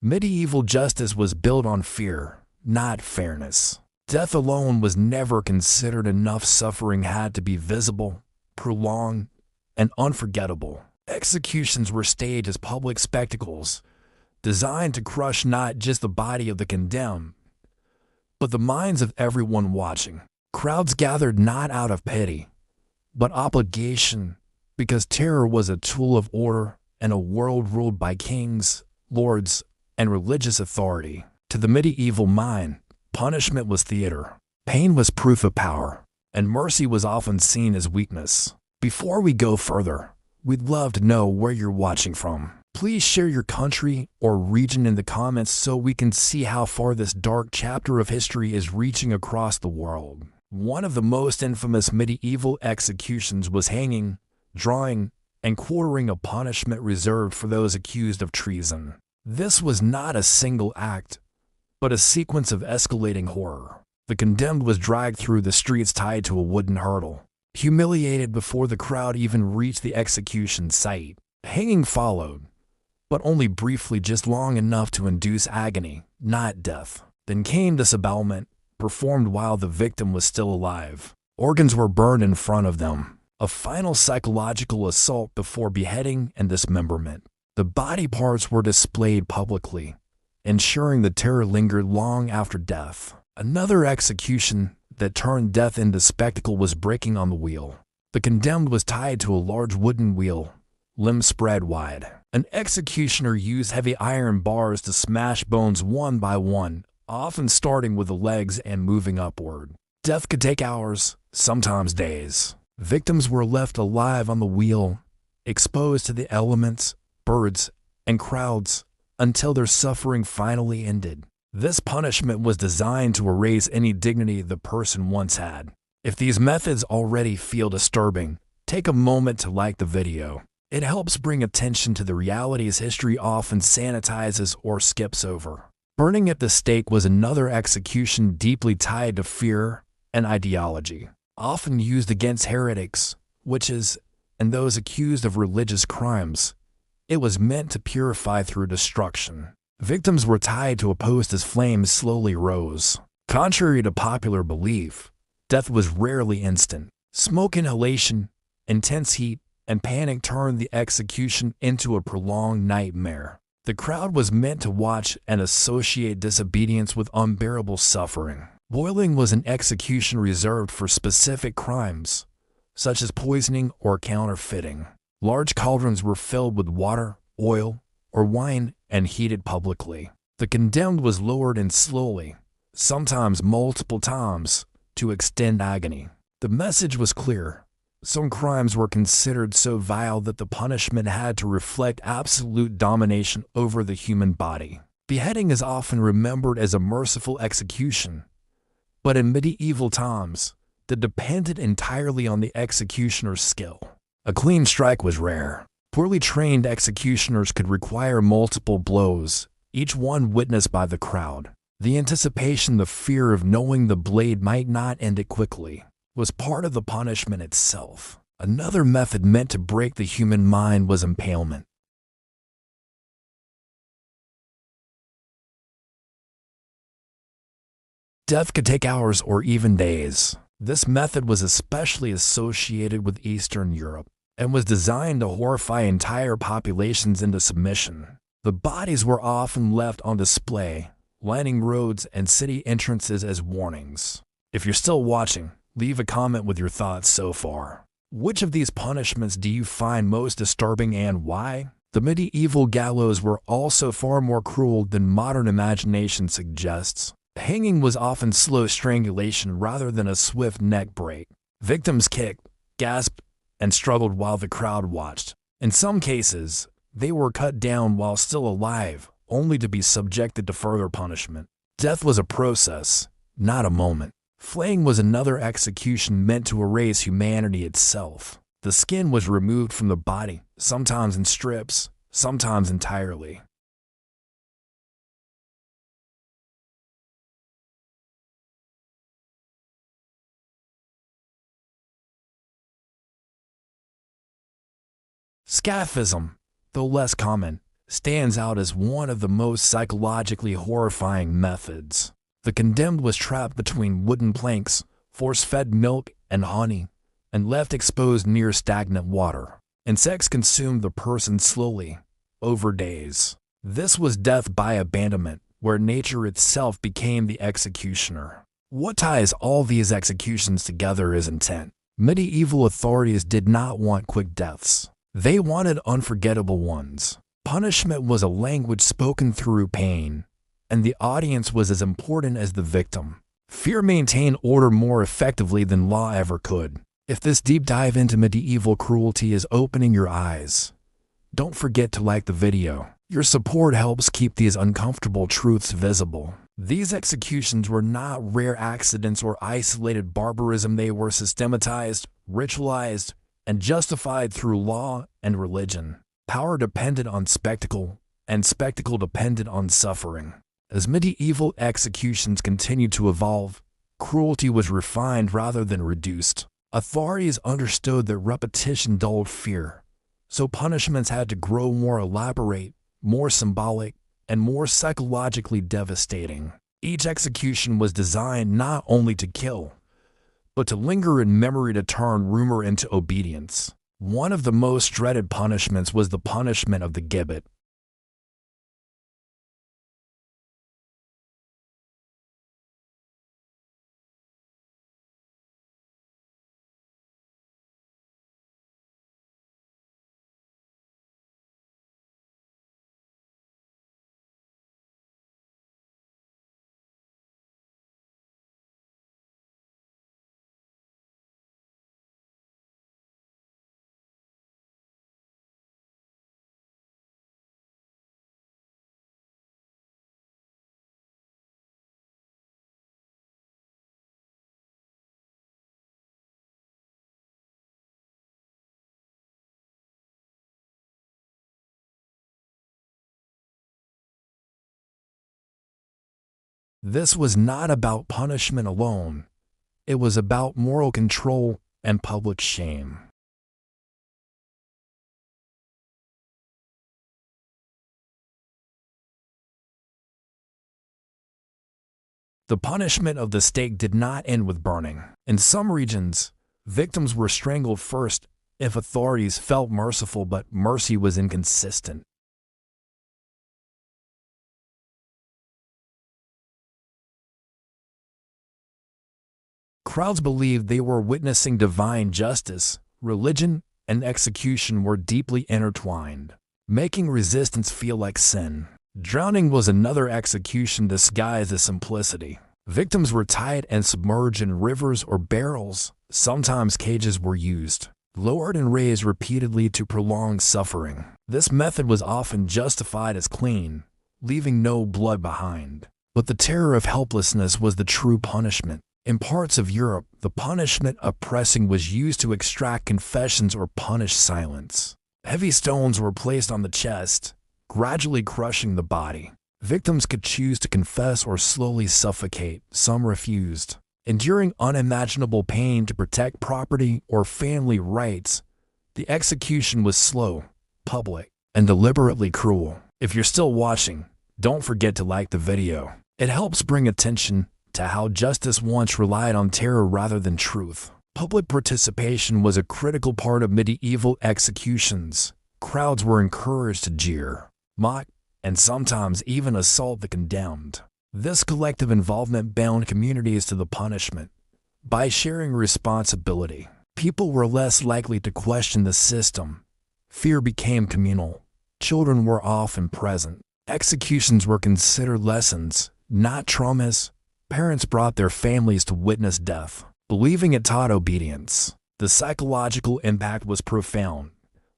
Medieval justice was built on fear, not fairness. Death alone was never considered enough. Suffering had to be visible, prolonged, and unforgettable. Executions were staged as public spectacles, designed to crush not just the body of the condemned, but the minds of everyone watching. Crowds gathered not out of pity, but obligation, because terror was a tool of order in a world ruled by kings, lords, and religious authority. To the medieval mind, punishment was theater, pain was proof of power, and mercy was often seen as weakness. Before we go further, we'd love to know where you're watching from. Please share your country or region in the comments so we can see how far this dark chapter of history is reaching across the world. One of the most infamous medieval executions was hanging, drawing, and quartering, a punishment reserved for those accused of treason. This was not a single act, but a sequence of escalating horror. The condemned was dragged through the streets tied to a wooden hurdle, humiliated before the crowd even reached the execution site. Hanging followed, but only briefly, just long enough to induce agony, not death. Then came disembowelment, performed while the victim was still alive. Organs were burned in front of them, a final psychological assault before beheading and dismemberment. The body parts were displayed publicly, ensuring the terror lingered long after death. Another execution that turned death into spectacle was breaking on the wheel. The condemned was tied to a large wooden wheel, limbs spread wide. An executioner used heavy iron bars to smash bones one by one, often starting with the legs and moving upward. Death could take hours, sometimes days. Victims were left alive on the wheel, exposed to the elements, birds, and crowds, until their suffering finally ended. This punishment was designed to erase any dignity the person once had. If these methods already feel disturbing, take a moment to like the video. It helps bring attention to the realities history often sanitizes or skips over. Burning at the stake was another execution deeply tied to fear and ideology, often used against heretics, witches, and those accused of religious crimes. It was meant to purify through destruction. Victims were tied to a post as flames slowly rose. Contrary to popular belief, death was rarely instant. Smoke inhalation, intense heat, and panic turned the execution into a prolonged nightmare. The crowd was meant to watch and associate disobedience with unbearable suffering. Boiling was an execution reserved for specific crimes, such as poisoning or counterfeiting. Large cauldrons were filled with water, oil, or wine and heated publicly. The condemned was lowered in slowly, sometimes multiple times, to extend agony. The message was clear. Some crimes were considered so vile that the punishment had to reflect absolute domination over the human body. Beheading is often remembered as a merciful execution, but in medieval times, that depended entirely on the executioner's skill. A clean strike was rare. Poorly trained executioners could require multiple blows, each one witnessed by the crowd. The anticipation, the fear of knowing the blade might not end it quickly, was part of the punishment itself. Another method meant to break the human mind was impalement. Death could take hours or even days. This method was especially associated with Eastern Europe and was designed to horrify entire populations into submission. The bodies were often left on display, lining roads and city entrances as warnings. If you're still watching, leave a comment with your thoughts so far. Which of these punishments do you find most disturbing and why? The medieval gallows were also far more cruel than modern imagination suggests. Hanging was often slow strangulation rather than a swift neck break. Victims kicked, gasped, and struggled while the crowd watched. In some cases, they were cut down while still alive, only to be subjected to further punishment. Death was a process, not a moment. Flaying was another execution meant to erase humanity itself. The skin was removed from the body, sometimes in strips, sometimes entirely. Scaphism, though less common, stands out as one of the most psychologically horrifying methods. The condemned was trapped between wooden planks, force-fed milk and honey, and left exposed near stagnant water. Insects consumed the person slowly, over days. This was death by abandonment, where nature itself became the executioner. What ties all these executions together is intent. Medieval authorities did not want quick deaths. They wanted unforgettable ones. Punishment was a language spoken through pain, and the audience was as important as the victim. Fear maintained order more effectively than law ever could. If this deep dive into medieval cruelty is opening your eyes, don't forget to like the video. Your support helps keep these uncomfortable truths visible. These executions were not rare accidents or isolated barbarism. They were systematized, ritualized, and justified through law and religion. Power depended on spectacle, and spectacle depended on suffering. As medieval executions continued to evolve, cruelty was refined rather than reduced. Authorities understood that repetition dulled fear, so punishments had to grow more elaborate, more symbolic, and more psychologically devastating. Each execution was designed not only to kill, but to linger in memory, to turn rumor into obedience. One of the most dreaded punishments was the punishment of the gibbet. This was not about punishment alone. It was about moral control and public shame. The punishment of the stake did not end with burning. In some regions, victims were strangled first if authorities felt merciful, but mercy was inconsistent. Crowds believed they were witnessing divine justice. Religion and execution were deeply intertwined, making resistance feel like sin. Drowning was another execution disguised as simplicity. Victims were tied and submerged in rivers or barrels. Sometimes cages were used, lowered and raised repeatedly to prolong suffering. This method was often justified as clean, leaving no blood behind. But the terror of helplessness was the true punishment. In parts of Europe, the punishment of pressing was used to extract confessions or punish silence. Heavy stones were placed on the chest, gradually crushing the body. Victims could choose to confess or slowly suffocate. Some refused, enduring unimaginable pain to protect property or family rights. The execution was slow, public, and deliberately cruel. If you're still watching, don't forget to like the video. It helps bring attention to how justice once relied on terror rather than truth. Public participation was a critical part of medieval executions. Crowds were encouraged to jeer, mock, and sometimes even assault the condemned. This collective involvement bound communities to the punishment. By sharing responsibility, people were less likely to question the system. Fear became communal. Children were often present. Executions were considered lessons, not traumas. Parents brought their families to witness death, believing it taught obedience. The psychological impact was profound.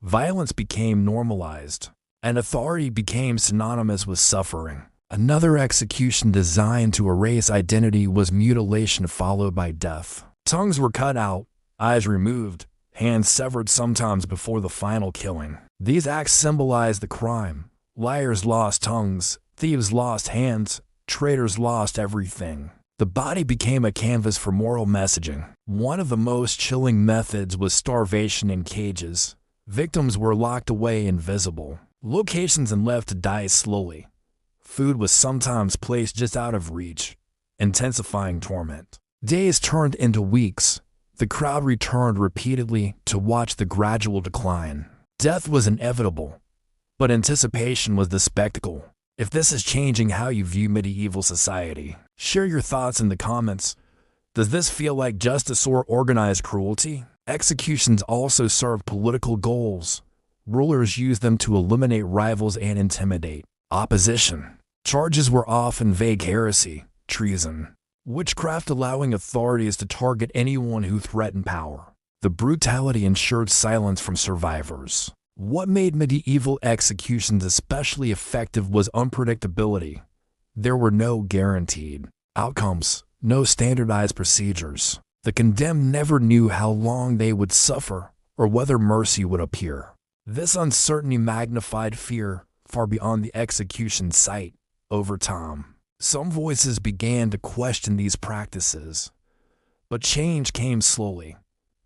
Violence became normalized, and authority became synonymous with suffering. Another execution designed to erase identity was mutilation, followed by death. Tongues were cut out, eyes removed, hands severed, sometimes before the final killing. These acts symbolized the crime. Liars lost tongues, thieves lost hands, traitors lost everything. The body became a canvas for moral messaging. One of the most chilling methods was starvation in cages. Victims were locked away invisible. locations and left to die slowly. Food was sometimes placed just out of reach, intensifying torment. Days turned into weeks. The crowd returned repeatedly to watch the gradual decline. Death was inevitable, but anticipation was the spectacle. If this is changing how you view medieval society, share your thoughts in the comments. Does this feel like justice or organized cruelty? Executions also served political goals. Rulers used them to eliminate rivals and intimidate opposition. Charges were often vague heresy, treason, witchcraft, allowing authorities to target anyone who threatened power. The brutality ensured silence from survivors. What made medieval executions especially effective was unpredictability. There were no guaranteed outcomes, no standardized procedures. The condemned never knew how long they would suffer or whether mercy would appear. This uncertainty magnified fear far beyond the execution site. Over time, some voices began to question these practices, but change came slowly.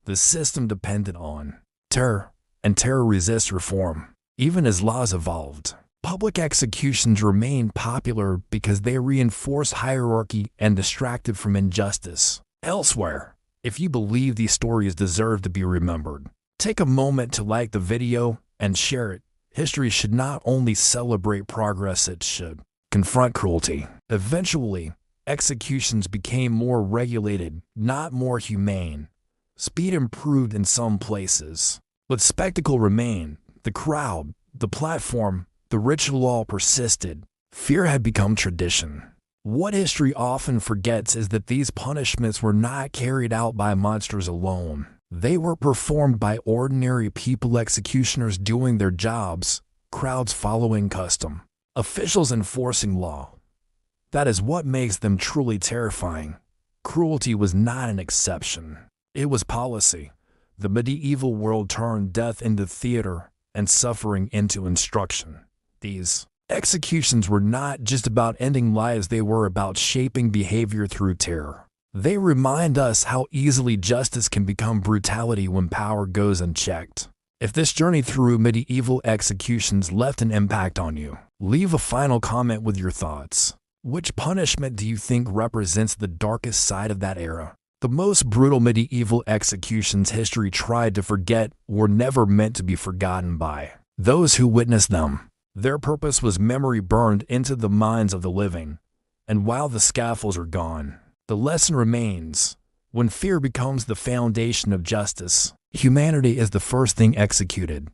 The system depended on terror, and terror resists reform. Even as laws evolved, public executions remained popular because they reinforced hierarchy and distracted from injustice. Elsewhere, if you believe these stories deserve to be remembered, take a moment to like the video and share it. History should not only celebrate progress, it should confront cruelty. Eventually, executions became more regulated, not more humane. Speed improved in some places, but spectacle remained. The crowd, the platform, the ritual all persisted. Fear had become tradition. What history often forgets is that these punishments were not carried out by monsters alone. They were performed by ordinary people, executioners doing their jobs, crowds following custom, officials enforcing law. That is what makes them truly terrifying. Cruelty was not an exception. It was policy. The medieval world turned death into theater and suffering into instruction. These executions were not just about ending lives, they were about shaping behavior through terror. They remind us how easily justice can become brutality when power goes unchecked. If this journey through medieval executions left an impact on you, leave a final comment with your thoughts. Which punishment do you think represents the darkest side of that era? The most brutal medieval executions history tried to forget were never meant to be forgotten by those who witnessed them. Their purpose was memory burned into the minds of the living. And while the scaffolds are gone, the lesson remains. When fear becomes the foundation of justice, humanity is the first thing executed.